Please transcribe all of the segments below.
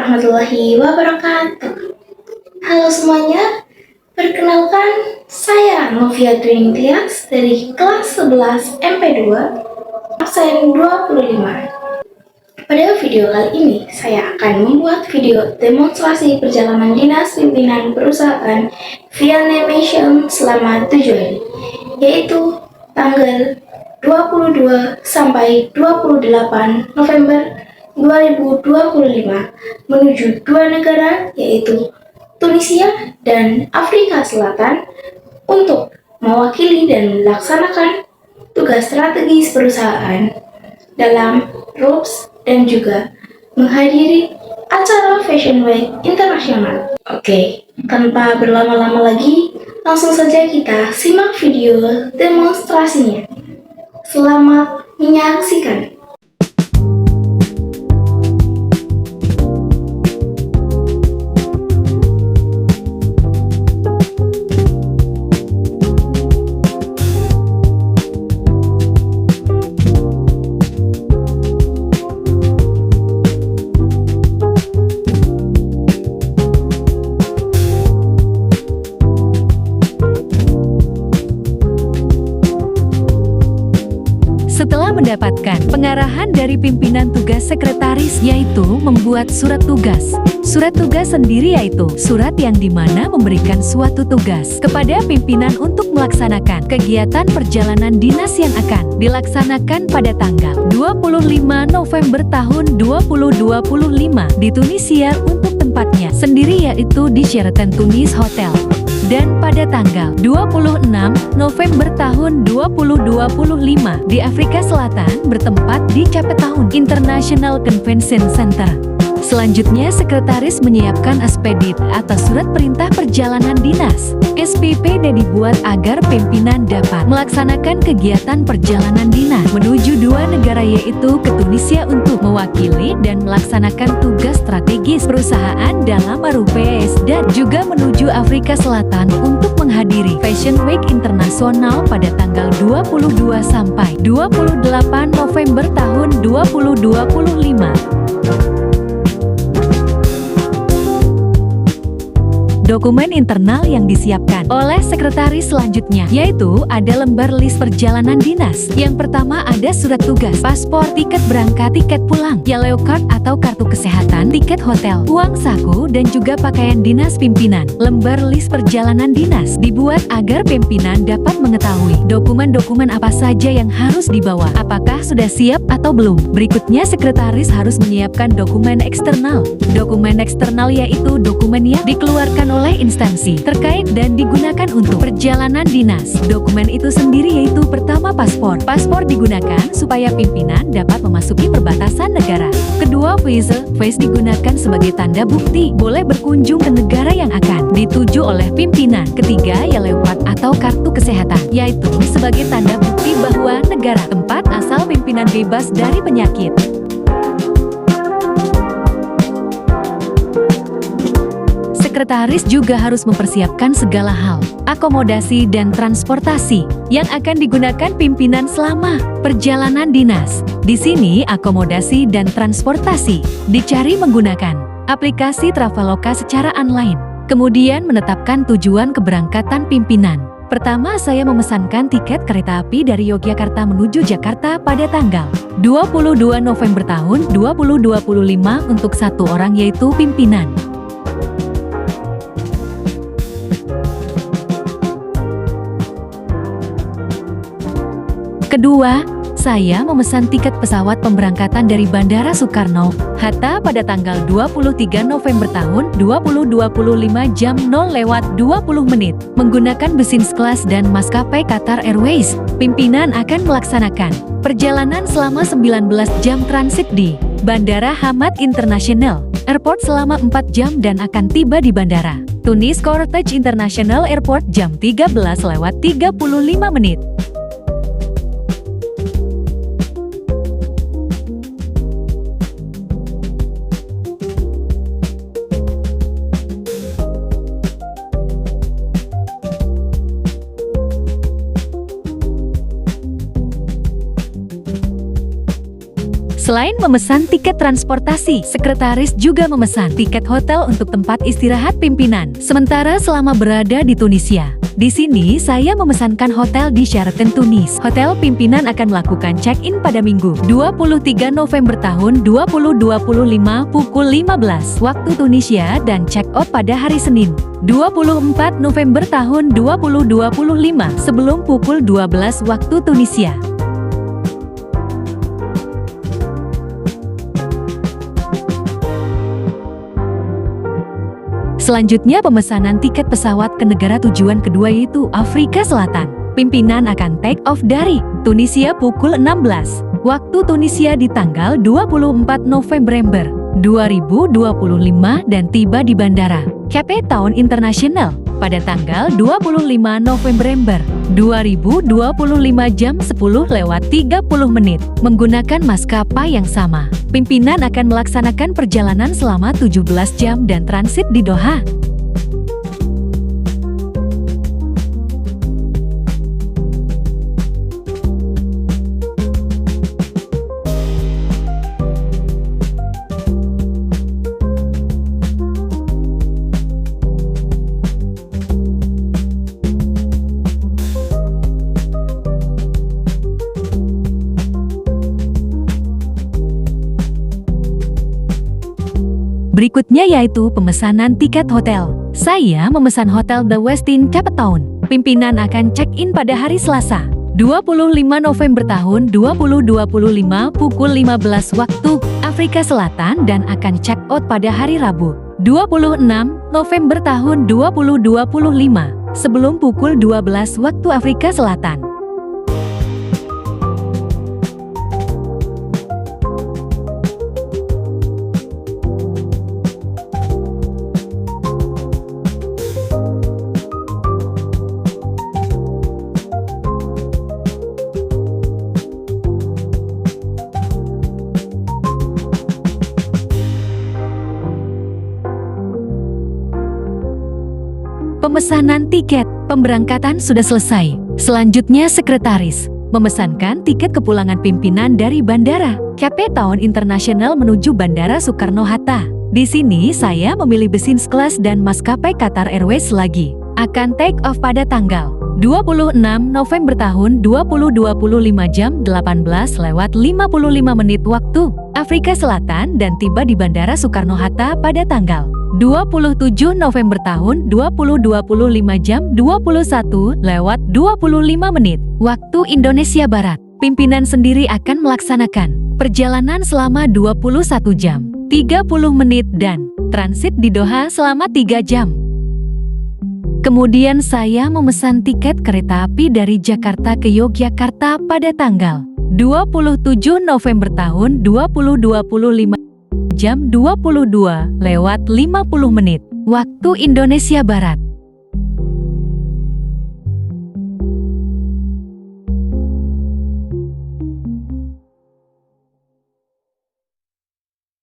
warahmatullahi wabarakatuh. Halo semuanya, perkenalkan saya Novia Training Tias dari kelas 11 MP2 absen 25. Pada video kali ini, saya akan membuat video demonstrasi perjalanan dinas pimpinan perusahaan Vianimation selama 7 hari, yaitu tanggal 22 sampai 28 November 2025 menuju dua negara yaitu Tunisia dan Afrika Selatan untuk mewakili dan melaksanakan tugas strategis perusahaan dalam ROPS dan juga menghadiri acara Fashion Week Internasional. Oke, tanpa berlama-lama lagi, langsung saja kita simak video demonstrasinya. Selamat menyaksikan. Setelah mendapatkan pengarahan dari pimpinan tugas sekretaris yaitu membuat surat tugas. Surat tugas sendiri yaitu surat yang dimana memberikan suatu tugas kepada pimpinan untuk melaksanakan kegiatan perjalanan dinas yang akan dilaksanakan pada tanggal 25 November tahun 2025 di Tunisia untuk tempatnya sendiri yaitu di Sheraton Tunis Hotel. Dan pada tanggal 26 November tahun 2025 di Afrika Selatan bertempat di Cape Town International Convention Center. Selanjutnya, sekretaris menyiapkan aspedit atas surat perintah perjalanan dinas SPP dan dibuat agar pimpinan dapat melaksanakan kegiatan perjalanan dinas menuju dua negara yaitu ke Tunisia untuk mewakili dan melaksanakan tugas strategis perusahaan dalam RUPS dan juga menuju Afrika Selatan untuk menghadiri Fashion Week Internasional pada tanggal 22 sampai 28 November tahun 2025. Dokumen internal yang disiapkan oleh sekretaris selanjutnya yaitu ada lembar list perjalanan dinas. Yang pertama ada surat tugas, paspor, tiket berangkat, tiket pulang, yellow card atau kartu kesehatan, tiket hotel, uang saku dan juga pakaian dinas pimpinan. Lembar list perjalanan dinas dibuat agar pimpinan dapat mengetahui dokumen-dokumen apa saja yang harus dibawa. Apakah sudah siap atau belum? Berikutnya sekretaris harus menyiapkan dokumen eksternal. Dokumen eksternal yaitu dokumen yang dikeluarkan oleh instansi terkait dan digunakan untuk perjalanan dinas. Dokumen itu sendiri yaitu pertama paspor. Paspor digunakan supaya pimpinan dapat memasuki perbatasan negara. Kedua visa. Visa digunakan sebagai tanda bukti boleh berkunjung ke negara yang akan dituju oleh pimpinan. Ketiga, yellow card atau kartu kesehatan yaitu sebagai tanda bukti bahwa negara tempat asal pimpinan bebas dari penyakit. Sekretaris juga harus mempersiapkan segala hal, akomodasi dan transportasi yang akan digunakan pimpinan selama perjalanan dinas. Di sini akomodasi dan transportasi dicari menggunakan aplikasi Traveloka secara online. Kemudian menetapkan tujuan keberangkatan pimpinan. Pertama, saya memesankan tiket kereta api dari Yogyakarta menuju Jakarta pada tanggal 22 November tahun 2025 untuk satu orang yaitu pimpinan. Kedua, saya memesan tiket pesawat pemberangkatan dari Bandara Soekarno-Hatta pada tanggal 23 November tahun 2025 jam 0:20 menggunakan business class dan maskapai Qatar Airways. Pimpinan akan melaksanakan perjalanan selama 19 jam transit di Bandara Hamad International Airport selama 4 jam dan akan tiba di Bandara Tunis Cortege International Airport jam 13:35. Selain memesan tiket transportasi, sekretaris juga memesan tiket hotel untuk tempat istirahat pimpinan. Sementara selama berada di Tunisia, di sini saya memesankan hotel di Sheraton Tunis. Hotel pimpinan akan melakukan check-in pada Minggu 23 November tahun 2025 pukul 15 waktu Tunisia dan check-out pada hari Senin 24 November tahun 2025 sebelum pukul 12 waktu Tunisia. Selanjutnya pemesanan tiket pesawat ke negara tujuan kedua yaitu Afrika Selatan. Pimpinan akan take off dari Tunisia pukul 16 waktu Tunisia di tanggal 24 November 2025 dan tiba di Bandara Cape Town International pada tanggal 25 November 2025 jam 10:30 menggunakan maskapai yang sama. Pimpinan akan melaksanakan perjalanan selama 17 jam dan transit di Doha. Berikutnya yaitu pemesanan tiket hotel. Saya memesan hotel The Westin Cape Town. Pimpinan akan check-in pada hari Selasa, 25 November tahun 2025 pukul 15 waktu Afrika Selatan dan akan check-out pada hari Rabu, 26 November tahun 2025 sebelum pukul 12 waktu Afrika Selatan. Pemesanan tiket pemberangkatan sudah selesai. Selanjutnya sekretaris memesankan tiket kepulangan pimpinan dari Bandara Cape Town International menuju Bandara Soekarno-Hatta. Di sini saya memilih business class dan maskapai Qatar Airways lagi. Akan take off pada tanggal 26 November tahun 2025 jam 18:55 waktu Afrika Selatan dan tiba di Bandara Soekarno-Hatta pada tanggal 27 November tahun 2025 jam 21:25 waktu Indonesia Barat. Pimpinan sendiri akan melaksanakan perjalanan selama 21 jam 30 menit dan transit di Doha selama 3 jam. Kemudian saya memesan tiket kereta api dari Jakarta ke Yogyakarta pada tanggal 27 November tahun 2025 jam 22:50 waktu Indonesia Barat.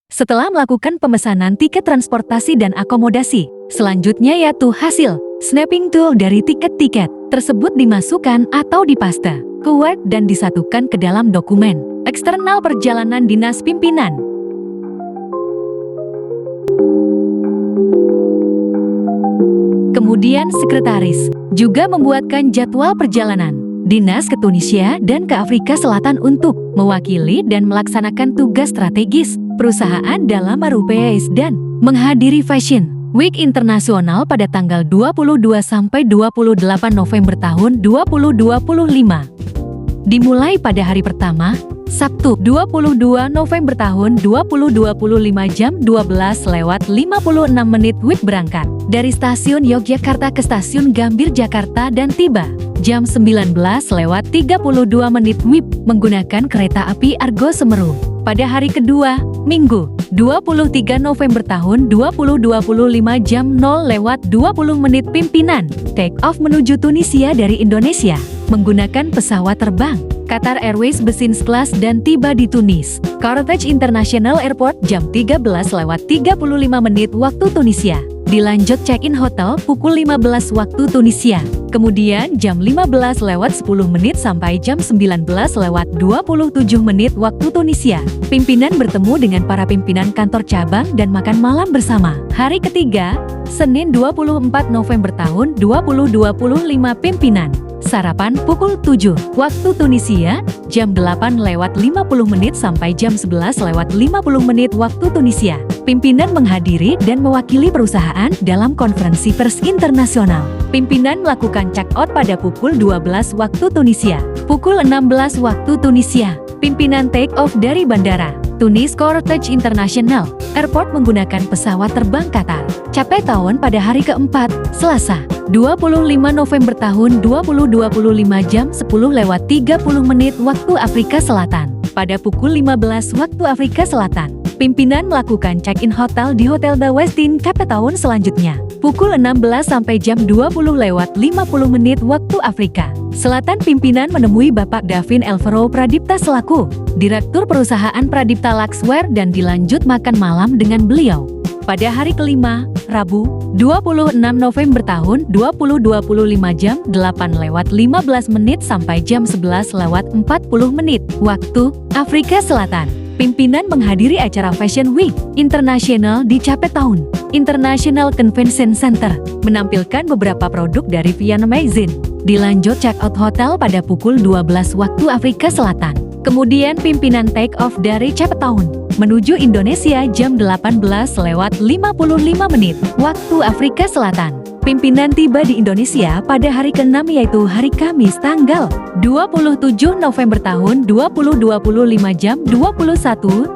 Setelah melakukan pemesanan tiket transportasi dan akomodasi, selanjutnya yaitu hasil snapping tool dari tiket-tiket tersebut dimasukkan atau dipaste ke Word dan disatukan ke dalam dokumen eksternal perjalanan dinas pimpinan. Kemudian sekretaris juga membuatkan jadwal perjalanan dinas ke Tunisia dan ke Afrika Selatan untuk mewakili dan melaksanakan tugas strategis perusahaan dalam RUPS dan menghadiri Fashion Week Internasional pada tanggal 22 sampai 28 November tahun 2025. Dimulai pada hari pertama, Sabtu 22 November tahun 2025 jam 12:56 WIB berangkat dari stasiun Yogyakarta ke stasiun Gambir Jakarta dan tiba jam 19:32 WIB menggunakan kereta api Argo Semeru. Pada hari kedua, Minggu 23 November tahun 2025 jam 0:20 pimpinan take off menuju Tunisia dari Indonesia menggunakan pesawat terbang Qatar Airways Business Class dan tiba di Tunis Carthage International Airport jam 13:35 waktu Tunisia. Dilanjut check-in hotel pukul 15 waktu Tunisia Kemudian jam 15:10 sampai jam 19:27 waktu Tunisia. Pimpinan bertemu dengan para pimpinan kantor cabang dan makan malam bersama. Hari ketiga, Senin 24 November tahun 2025 pimpinan. Sarapan pukul 7 waktu Tunisia, jam 8:50 sampai jam 11:50 waktu Tunisia. Pimpinan menghadiri dan mewakili perusahaan dalam konferensi pers internasional. Pimpinan melakukan check-out pada pukul 12 waktu Tunisia. Pukul 16 waktu Tunisia, pimpinan take-off dari bandara Tunis Cortege International Airport menggunakan pesawat terbang Qatar. Capai tahun pada hari keempat, Selasa, 25 November tahun 2025 jam 10:30 waktu Afrika Selatan. Pada pukul 15 waktu Afrika Selatan, pimpinan melakukan check-in hotel di Hotel The Westin Cape Town selanjutnya. Pukul 16 sampai jam 20:50 waktu Afrika Selatan, pimpinan menemui Bapak Davin Elvero Pradipta selaku Direktur Perusahaan Pradipta Laxware dan dilanjut makan malam dengan beliau. Pada hari kelima, Rabu, 26 November tahun 2025 jam 8:15 sampai jam 11:40 waktu Afrika Selatan. Pimpinan menghadiri acara Fashion Week International di Cape Town International Convention Center, menampilkan beberapa produk dari Vian Magazine. Dilanjut check-out hotel pada pukul 12 waktu Afrika Selatan. Kemudian pimpinan take-off dari Cape Town menuju Indonesia jam 18:55 waktu Afrika Selatan. Pimpinan tiba di Indonesia pada hari ke-6 yaitu hari Kamis tanggal 27 November tahun 2025 jam 21:25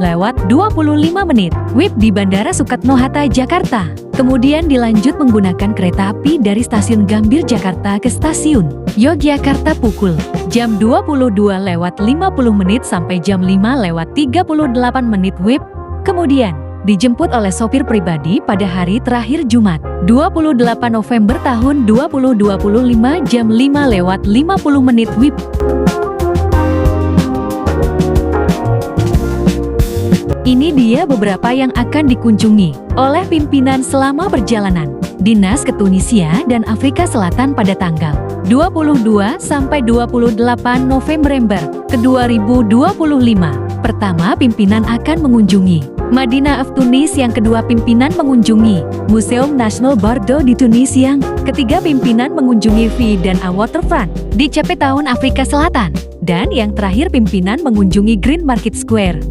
WIB di Bandara Soekarno-Hatta, Jakarta. Kemudian dilanjut menggunakan kereta api dari stasiun Gambir, Jakarta ke stasiun Yogyakarta pukul jam 22:50 sampai jam 5:38 WIB. Kemudian dijemput oleh sopir pribadi pada hari terakhir Jumat, 28 November tahun 2025 jam 5:50 WIB. Ini dia beberapa yang akan dikunjungi oleh pimpinan selama perjalanan dinas ke Tunisia dan Afrika Selatan pada tanggal 22 sampai 28 November ke 2025. Pertama, pimpinan akan mengunjungi Madinah of Tunis. Yang kedua, pimpinan mengunjungi Museum Nasional Bordeaux di Tunis. Yang ketiga, pimpinan mengunjungi V dan A Waterfront di Cape Town, Afrika Selatan. Dan yang terakhir, pimpinan mengunjungi Green Market Square.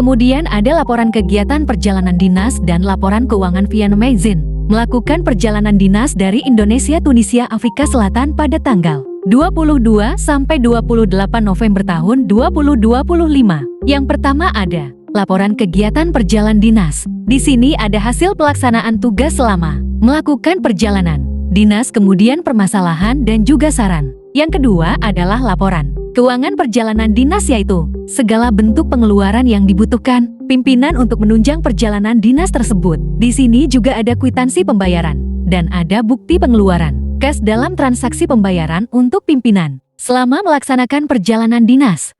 Kemudian ada laporan kegiatan perjalanan dinas dan laporan keuangan via Magazine. Melakukan perjalanan dinas dari Indonesia, Tunisia, Afrika Selatan pada tanggal 22 sampai 28 November tahun 2025. Yang pertama ada laporan kegiatan perjalanan dinas. Di sini ada hasil pelaksanaan tugas selama melakukan perjalanan dinas, kemudian permasalahan dan juga saran. Yang kedua adalah laporan keuangan perjalanan dinas, yaitu segala bentuk pengeluaran yang dibutuhkan pimpinan untuk menunjang perjalanan dinas tersebut. Di sini juga ada kwitansi pembayaran dan ada bukti pengeluaran kas dalam transaksi pembayaran untuk pimpinan selama melaksanakan perjalanan dinas.